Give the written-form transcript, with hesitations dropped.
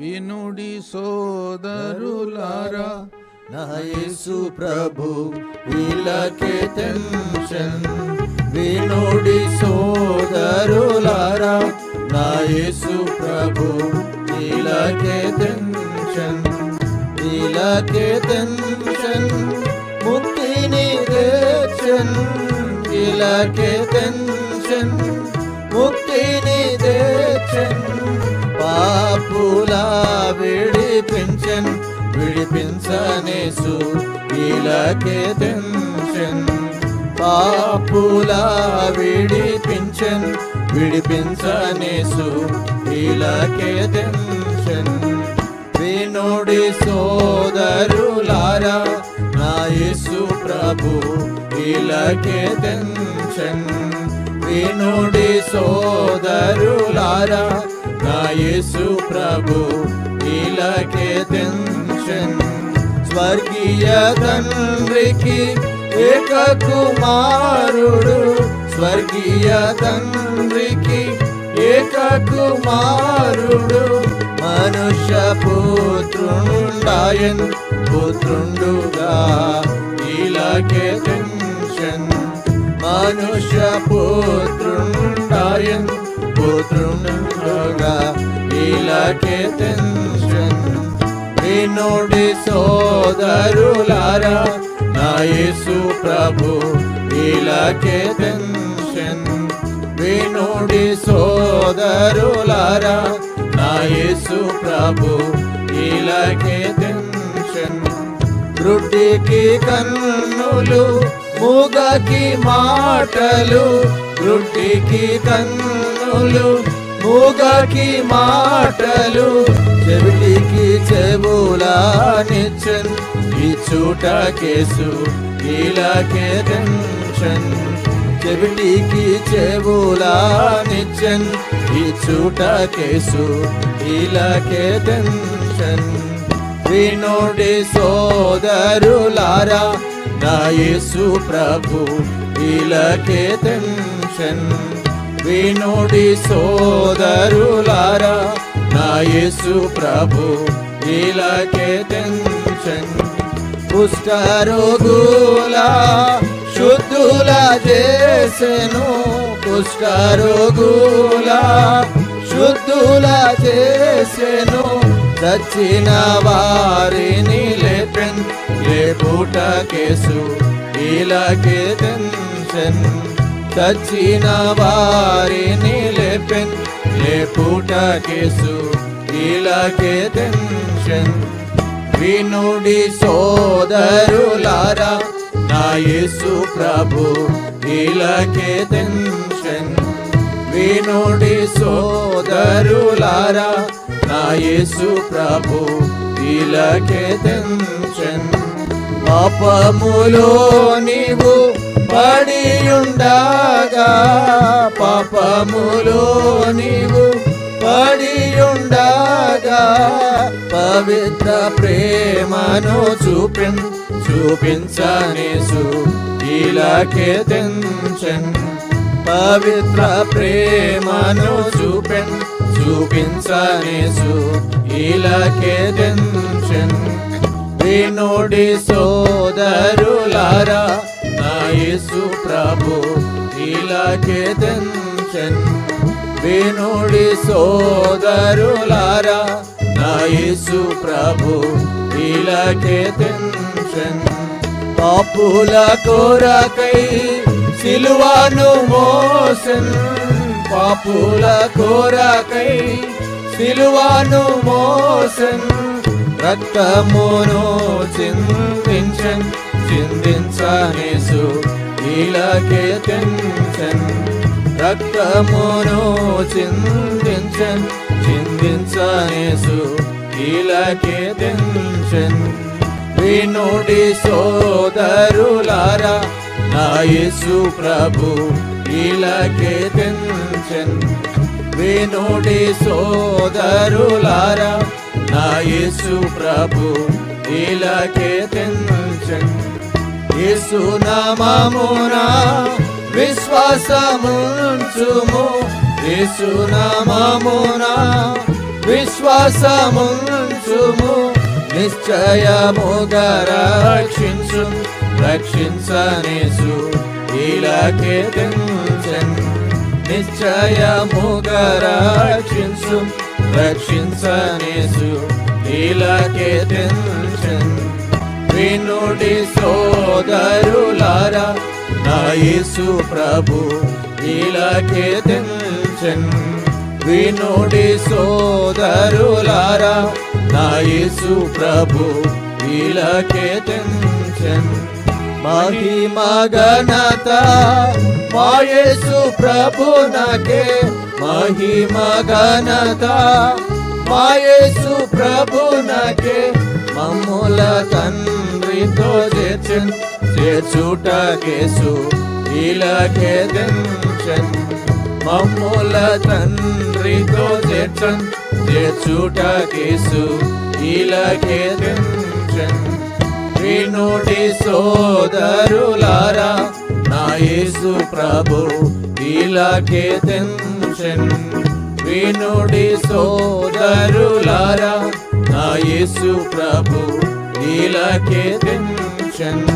వినుడి సోదరులారా, నా యేసు ప్రభు వీళ్ళకే టెన్షన్. వినుడి సోదరులారా, నా యేసు ప్రభు వీళ్ళకే టెన్షన్. వీళ్ళకే టెన్షన్, ముక్తిని తెచ్చన్. వీళ్ళకే టెన్షన్, ముక్తిని తెచ్చన్. పాపుల విడిపించన్, విడిపించనేసు వీళ్ళకే టెన్షన్. పాపుల విడిపించన్, విడిపించనేసు వీళ్ళకే టెన్షన్. వినుడి సోదరులారా, నా యేసు ప్రభు వీళ్ళకే టెన్షన్. వినుడి సోదరులారా, నా యేసు ప్రభు వీళ్ళకే టెన్షన్. స్వర్గీయ తండ్రికి ఏక కుమారుడు, స్వర్గీయ తండ్రికి ఏక కుమారుడు. మనుష్య పుత్రుండాయన్, పుత్రుండుగా వీళ్ళకే టెన్షన్. మనుష్య పుత్రుండాయన్, పుత్రుండుగా వీళ్ళకే టెన్షన్. వినుడి సోదరులారా, నా యేసు ప్రభు వీళ్ళకే టెన్షన్. వినుడి సోదరులారా, నా యేసు ప్రభు వీళ్ళకే టెన్షన్. గ్రుడ్డికి కన్నులు, మూగకి మాటలు. గ్రుడ్డికి కన్నులు, మూగకి మాటలు. చెవిటికి చెవులానిచ్చన్, ఇచ్చుట కేసు వీళ్ళకే టెన్షన్. చెవిటికి చెవులానిచ్చన్, ఇచ్చుట కేసు వీళ్ళకే టెన్షన్. వినుడి సోదరులారా, నా యేసు ప్రభు వీళ్ళకే టెన్షన్. వినుడి సోదరులారా, నా యేసు ప్రభు వీళ్ళకే టెన్షన్. కుష్ఠరోగుల శుద్ధుల చేసెను, కుష్ఠరోగుల శుద్ధుల చేసెను. చచ్చిన వారిని లేపెన్, లేపుట కేసు వీళ్ళకే టెన్షన్. చచ్చిన వారిని లేపెన్, లేపుట కేసు వీళ్ళకే టెన్షన్. వినుడి సోదరులారా, నా యేసు ప్రభు వీళ్ళకే టెన్షన్. వినుడి సోదరులారా, నా యేసు ప్రభు వీళ్ళకే టెన్షన్. పాపములో నీవు పడియుండగా, పాపములో నీవు పడియుండగా, పవిత్ర ప్రేమను చూపించనేసు వీళ్ళకే టెన్షన్. పవిత్ర ప్రేమను చూపించనేసు వీళ్ళకే టెన్షన్. వినుడి సోదరులారా, నా యేసు ప్రభు వీళ్ళకే టెన్షన్. వినుడి సోదరులారా, నా యేసు ప్రభు వీళ్ళకే టెన్షన్. పాపుల కొరకై సిలువను మోసెన్, పాపుల కొరకై సిలువను మోసెన్. రక్తమును చిందించన్, చిందించనేసు వీళ్ళకే టెన్షన్. రక్తమును చిందించన్, చిందించనేసు వీళ్ళకే టెన్షన్. వినుడి సోదరులారా, నా యేసు ప్రభు వీళ్ళకే టెన్షన్. వినుడి సోదరులారా, నా యేసు ప్రభు వీళ్ళకే టెన్షన్. యేసు నామమున విశ్వాసముంచుము, యేసు నామమున విశ్వాసముంచుము నిశ్చయముగా రక్షించు రక్షించనేసు ఇలాకే తెంచెన్ నిశ్చయముగా రక్షించు రక్షించనేసు ఇలాకే తెంచెన్ వినుడి సోదరులారా నా యేసు ప్రభు ఇలాకే తెంచెన్ వినుడి సోదరులారా నా యేసు ప్రభు ఇలాకే తెంచెన్ మహిమ ఘనత మా యేసు ప్రభునకే మహిమ ఘనత మా యేసు ప్రభునకే మమ్ముల తండ్రితో చేర్చుటకేసు ఇలాకే తెంచెన్ మమ్ముల తండ్రితో చేర్చుటకేసు ఇలాకే తెంచెన్ వినుడి సోదరులారా నా యేసు ప్రభు ఇలాకే తెంచెన్ వినుడి సోదరులారా నా యేసు ప్రభు ఇలాకే తెంచెన్